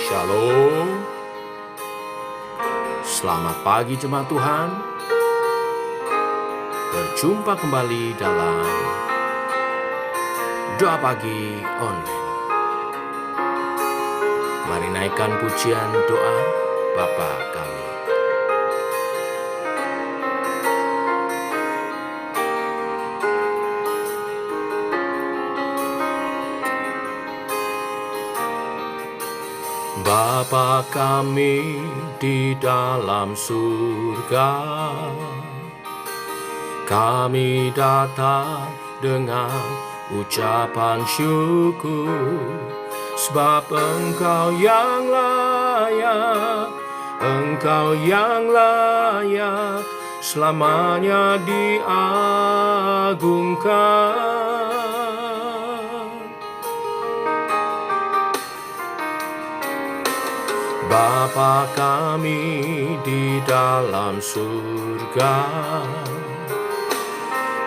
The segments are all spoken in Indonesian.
Shalom. Selamat pagi jemaat Tuhan. Berjumpa kembali dalam Doa Pagi Online. Mari naikkan pujian doa Bapa kami. Bapa kami di dalam surga, kami datang dengan ucapan syukur, sebab Engkau yang layak, Engkau yang layak, selamanya diagungkan. Bapa kami di dalam surga,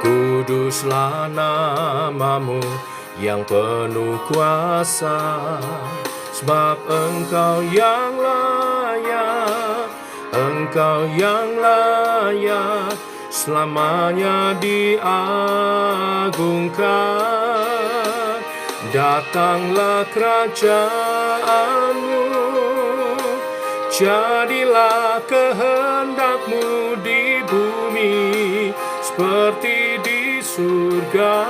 kuduslah namamu yang penuh kuasa, sebab Engkau yang layak, Engkau yang layak, selamanya diagungkan. Datanglah kerajaanmu, jadilah kehendak-Mu di bumi seperti di surga.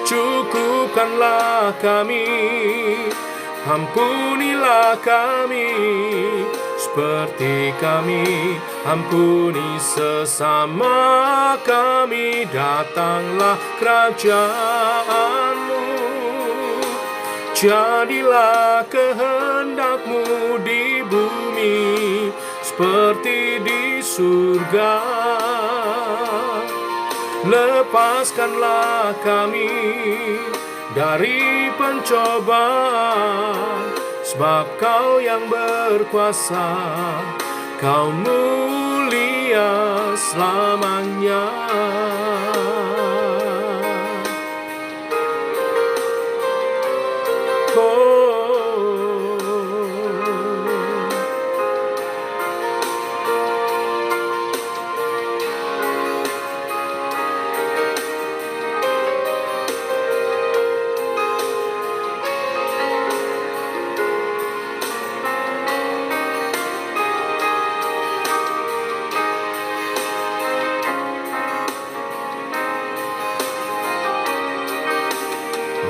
Cukupkanlah kami, ampunilah kami, seperti kami ampuni sesama kami. Datanglah kerajaan-Mu, jadilah kehendak-Mu di bumi seperti di surga. Lepaskanlah kami dari pencobaan, sebab Kau yang berkuasa, Kau mulia selamanya.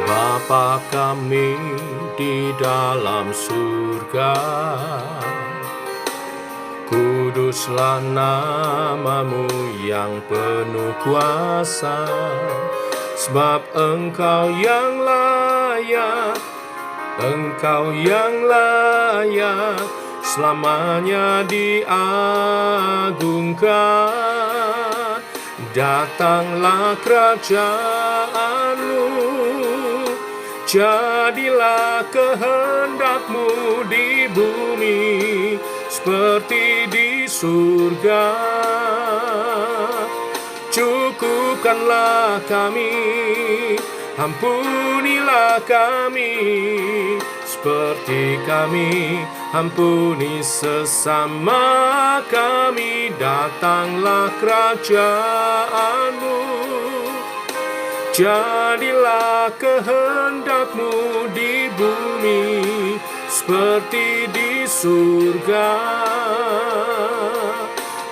Bapa kami di dalam surga, kuduslah namamu yang penuh kuasa, sebab Engkau yang layak, Engkau yang layak, selamanya diagungkan. Datanglah kerajaan-Mu, jadilah kehendak-Mu di bumi seperti di surga. Cukupkanlah kami, ampunilah kami, seperti kami ampuni sesama kami. Datanglah kerajaan-Mu, jadilah kehendak-Mu di bumi seperti di surga.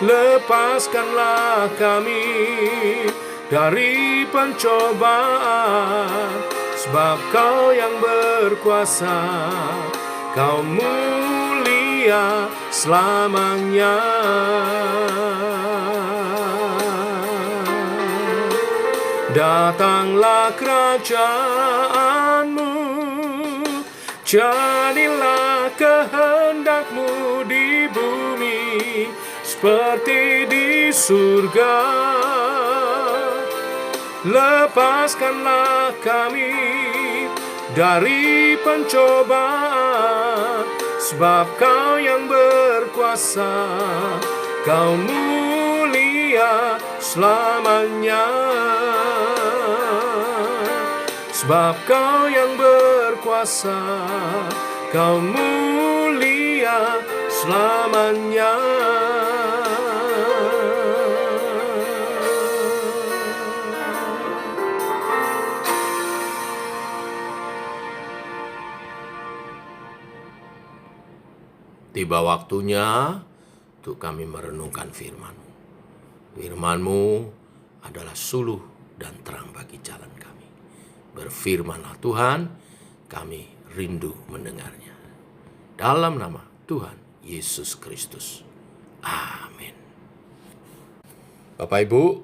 Lepaskanlah kami dari pencobaan, sebab Kau yang berkuasa, Kau mulia selamanya. Datanglah kerajaan-Mu, jadilah kehendak-Mu di bumi seperti di surga. Lepaskanlah kami dari pencobaan, sebab Kau yang berkuasa, Kau mulia selamanya. sebab Kau yang berkuasa, Kau mulia selamanya. Tiba waktunya untuk kami merenungkan firman-Mu. Firman-Mu adalah suluh dan terang bagi jalan kami. Berfirmanlah Tuhan, kami rindu mendengarnya. Dalam nama Tuhan Yesus Kristus. Amin. Bapak Ibu,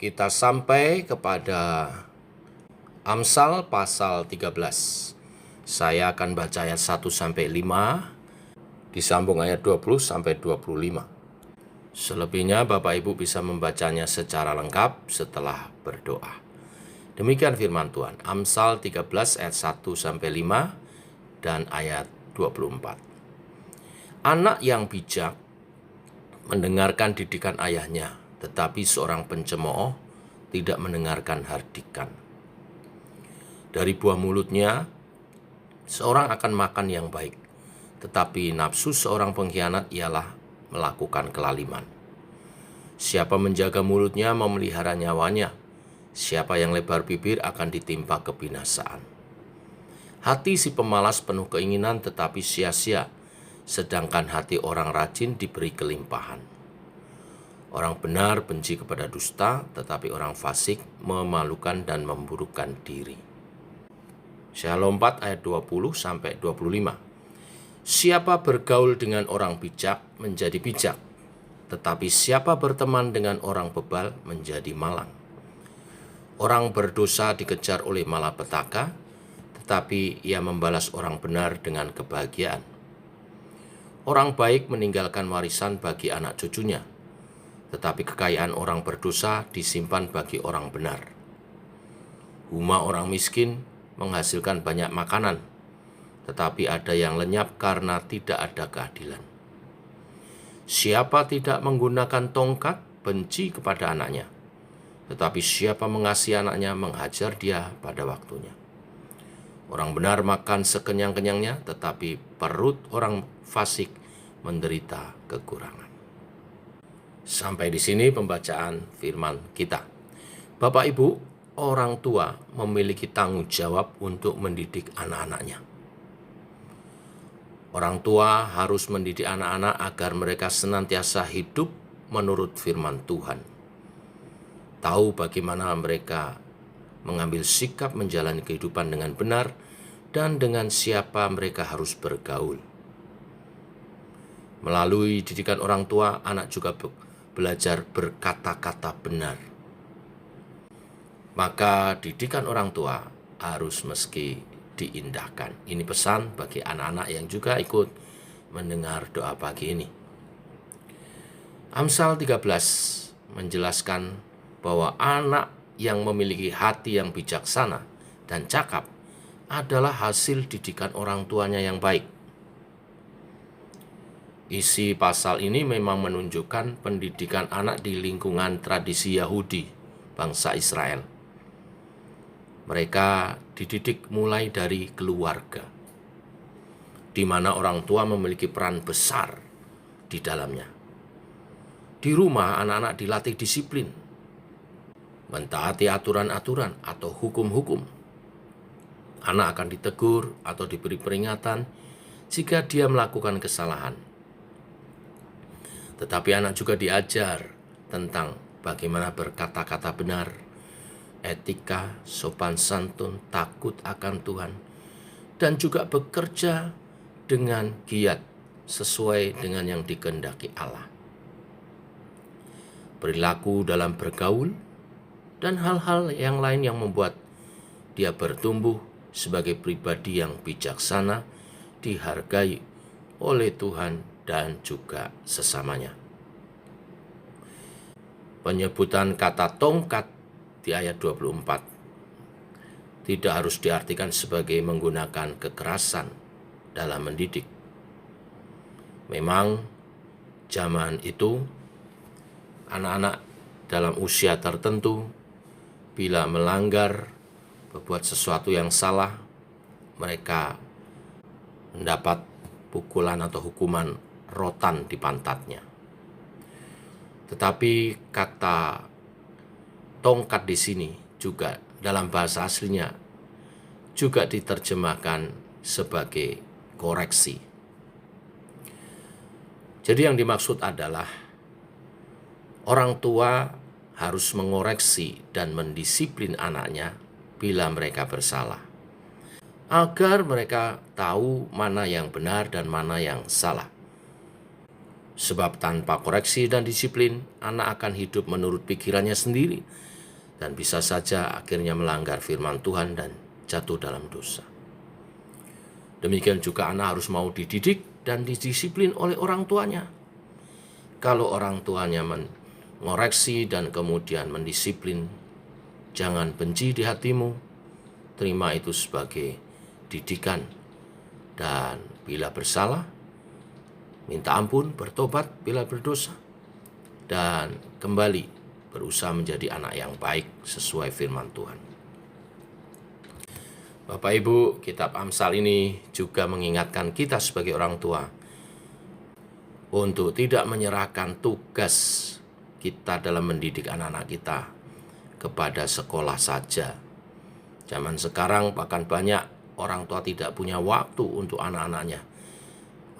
kita sampai kepada Amsal pasal 13. Saya akan baca ayat 1-5, disambung ayat 20-25. Selebihnya Bapak Ibu bisa membacanya secara lengkap setelah berdoa. Demikian firman Tuhan. Amsal 13 ayat 1-5 dan ayat 24. Anak yang bijak mendengarkan didikan ayahnya, tetapi seorang pencemooh tidak mendengarkan hardikan. Dari buah mulutnya seorang akan makan yang baik, tetapi nafsu seorang pengkhianat ialah melakukan kelaliman. Siapa menjaga mulutnya memelihara nyawanya, siapa yang lebar bibir akan ditimpa kebinasaan. Hati si pemalas penuh keinginan tetapi sia-sia, sedangkan hati orang rajin diberi kelimpahan. Orang benar benci kepada dusta, tetapi orang fasik memalukan dan memburukkan diri. Saya lompat ayat 20-25. Siapa bergaul dengan orang bijak menjadi bijak, tetapi siapa berteman dengan orang bebal menjadi malang. Orang berdosa dikejar oleh malapetaka, tetapi ia membalas orang benar dengan kebahagiaan. Orang baik meninggalkan warisan bagi anak cucunya, tetapi kekayaan orang berdosa disimpan bagi orang benar. Huma orang miskin menghasilkan banyak makanan, tetapi ada yang lenyap karena tidak ada keadilan. Siapa tidak menggunakan tongkat benci kepada anaknya, tetapi siapa mengasihi anaknya menghajar dia pada waktunya. Orang benar makan sekenyang-kenyangnya, tetapi perut orang fasik menderita kekurangan. Sampai di sini pembacaan firman kita. Bapak Ibu, orang tua memiliki tanggung jawab untuk mendidik anak-anaknya. Orang tua harus mendidik anak-anak agar mereka senantiasa hidup menurut firman Tuhan. Tahu bagaimana mereka mengambil sikap menjalani kehidupan dengan benar dan dengan siapa mereka harus bergaul. Melalui didikan orang tua, anak juga belajar berkata-kata benar. Maka didikan orang tua harus meski diindahkan. Ini pesan bagi anak-anak yang juga ikut mendengar doa pagi ini. Amsal 13 menjelaskan bahwa anak yang memiliki hati yang bijaksana dan cakap adalah hasil didikan orang tuanya yang baik. Isi pasal ini memang menunjukkan pendidikan anak di lingkungan tradisi Yahudi, bangsa Israel. Mereka dididik mulai dari keluarga, di mana orang tua memiliki peran besar di dalamnya. Di rumah, anak-anak dilatih disiplin, mentaati aturan-aturan atau hukum-hukum. Anak akan ditegur atau diberi peringatan jika dia melakukan kesalahan. Tetapi anak juga diajar tentang bagaimana berkata-kata benar, etika, sopan santun, takut akan Tuhan, dan juga bekerja dengan giat sesuai dengan yang dikehendaki Allah. Perilaku dalam bergaul dan hal-hal yang lain yang membuat dia bertumbuh sebagai pribadi yang bijaksana, dihargai oleh Tuhan dan juga sesamanya. Penyebutan kata tongkat di ayat 24 tidak harus diartikan sebagai menggunakan kekerasan dalam mendidik. Memang zaman itu anak-anak dalam usia tertentu bila melanggar berbuat sesuatu yang salah, mereka mendapat pukulan atau hukuman rotan di pantatnya. Tetapi kata tongkat di sini juga dalam bahasa aslinya juga diterjemahkan sebagai koreksi. Jadi yang dimaksud adalah orang tua harus mengoreksi dan mendisiplin anaknya bila mereka bersalah, agar mereka tahu mana yang benar dan mana yang salah. Sebab tanpa koreksi dan disiplin, anak akan hidup menurut pikirannya sendiri dan bisa saja akhirnya melanggar firman Tuhan dan jatuh dalam dosa. Demikian juga anak harus mau dididik dan didisiplin oleh orang tuanya. Kalau orang tuanya mengoreksi dan kemudian mendisiplin, jangan benci di hatimu, terima itu sebagai didikan. Dan bila bersalah, minta ampun, bertobat bila berdosa, dan kembali berusaha menjadi anak yang baik sesuai firman Tuhan. Bapak Ibu, kitab Amsal ini juga mengingatkan kita sebagai orang tua untuk tidak menyerahkan tugas kita dalam mendidik anak-anak kita kepada sekolah saja. Zaman sekarang bahkan banyak orang tua tidak punya waktu untuk anak-anaknya,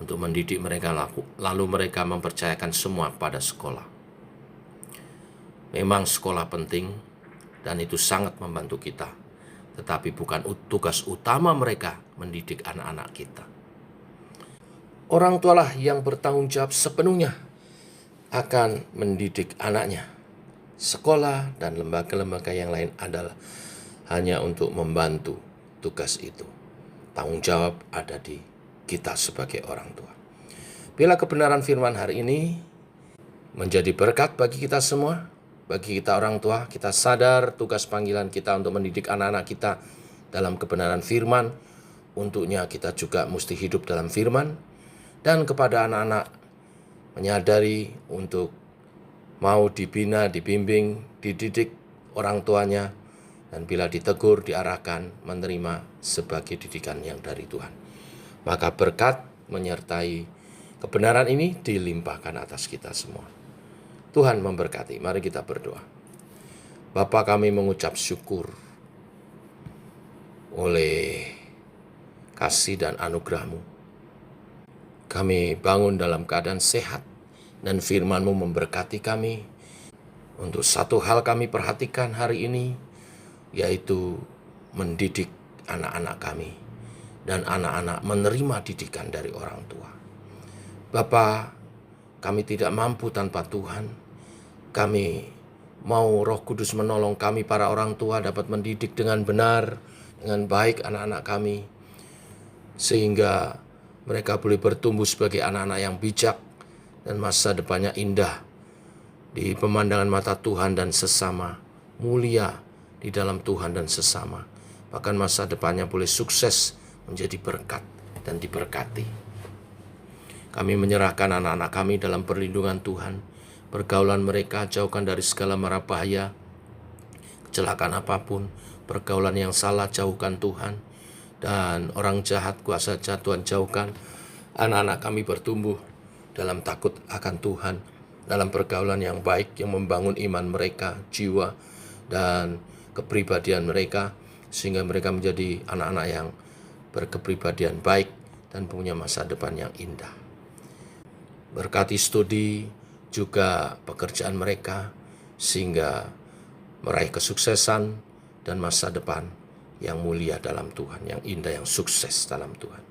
untuk mendidik mereka, lalu mereka mempercayakan semua pada sekolah. Memang sekolah penting dan itu sangat membantu kita, tetapi bukan tugas utama mereka mendidik anak-anak kita. Orang tualah yang bertanggung jawab sepenuhnya akan mendidik anaknya. Sekolah dan lembaga-lembaga yang lain adalah hanya untuk membantu tugas itu. Tanggung jawab ada di kita sebagai orang tua. Bila kebenaran firman hari ini menjadi berkat bagi kita semua, bagi kita orang tua, kita sadar tugas panggilan kita untuk mendidik anak-anak kita dalam kebenaran firman. Untuknya kita juga mesti hidup dalam firman. Dan kepada anak-anak menyadari untuk mau dibina, dibimbing, dididik orang tuanya, dan bila ditegur, diarahkan, menerima sebagai didikan yang dari Tuhan. Maka berkat menyertai kebenaran ini dilimpahkan atas kita semua. Tuhan memberkati. Mari kita berdoa. Bapa, kami mengucap syukur oleh kasih dan anugerah-Mu. Kami bangun dalam keadaan sehat dan firman-Mu memberkati kami. Untuk satu hal kami perhatikan hari ini, yaitu mendidik anak-anak kami. Dan anak-anak menerima didikan dari orang tua. Bapa, kami tidak mampu tanpa Tuhan. Kami mau Roh Kudus menolong kami para orang tua dapat mendidik dengan benar, dengan baik anak-anak kami. Sehingga mereka boleh bertumbuh sebagai anak-anak yang bijak dan masa depannya indah di pemandangan mata Tuhan dan sesama, mulia di dalam Tuhan dan sesama. Bahkan masa depannya boleh sukses menjadi berkat dan diberkati. Kami menyerahkan anak-anak kami dalam perlindungan Tuhan. Pergaulan mereka jauhkan dari segala mara bahaya, kecelakaan apapun, pergaulan yang salah jauhkan Tuhan. Dan orang jahat, kuasa jahat Tuhan jauhkan. Anak-anak kami bertumbuh dalam takut akan Tuhan, dalam pergaulan yang baik yang membangun iman mereka, jiwa, dan kepribadian mereka, sehingga mereka menjadi anak-anak yang berkepribadian baik dan punya masa depan yang indah. Berkati studi juga pekerjaan mereka, sehingga meraih kesuksesan dan masa depan yang mulia dalam Tuhan, yang indah, yang sukses dalam Tuhan.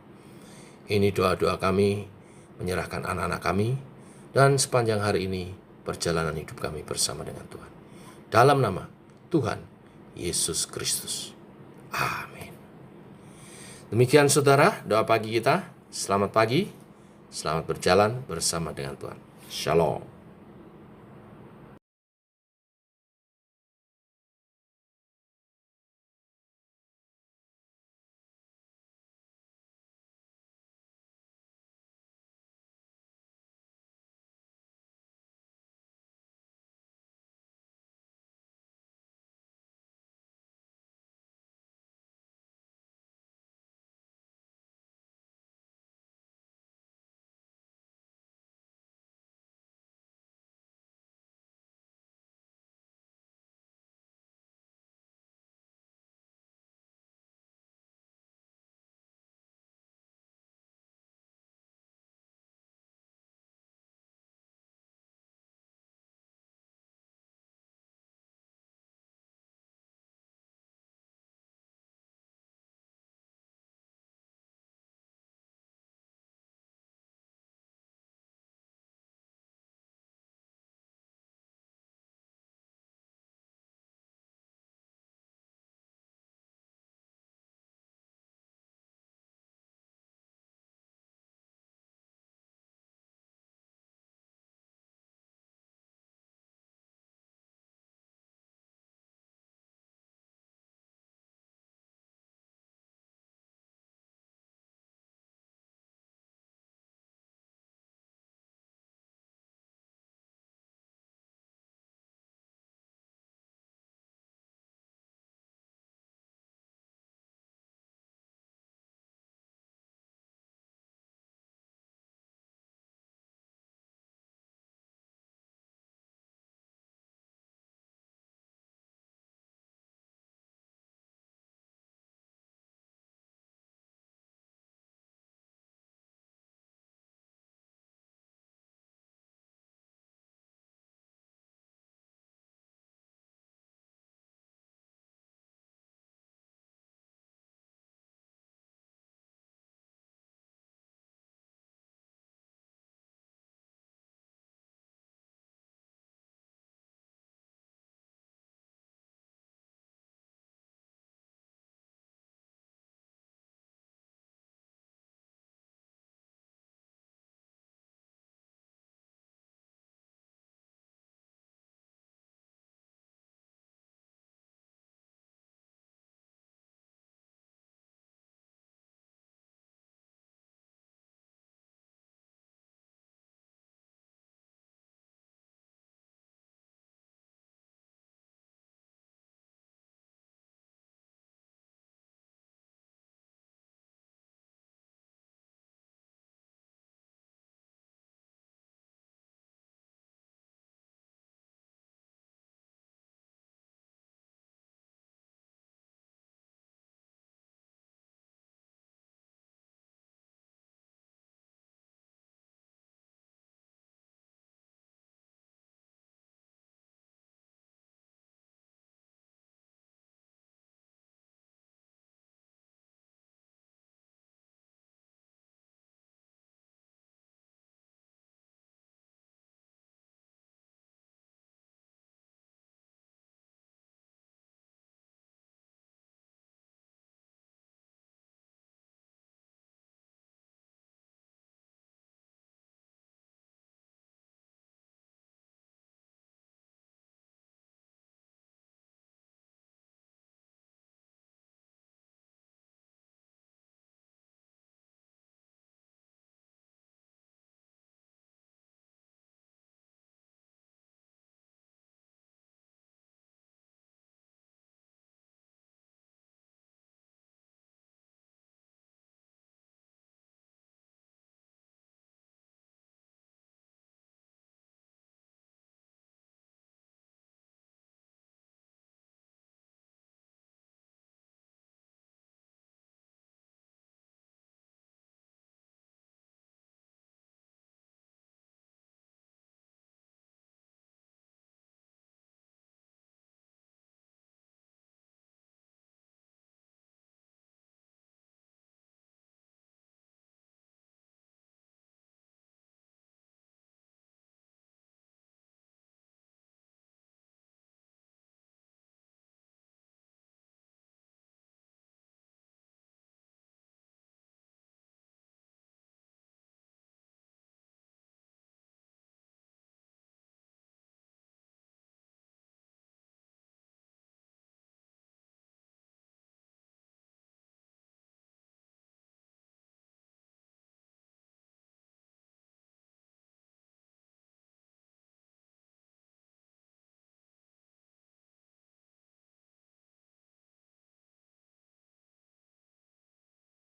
Ini doa-doa kami, menyerahkan anak-anak kami, dan sepanjang hari ini perjalanan hidup kami bersama dengan Tuhan. Dalam nama Tuhan Yesus Kristus. Amin. Demikian saudara, doa pagi kita. Selamat pagi, selamat berjalan bersama dengan Tuhan. Shalom.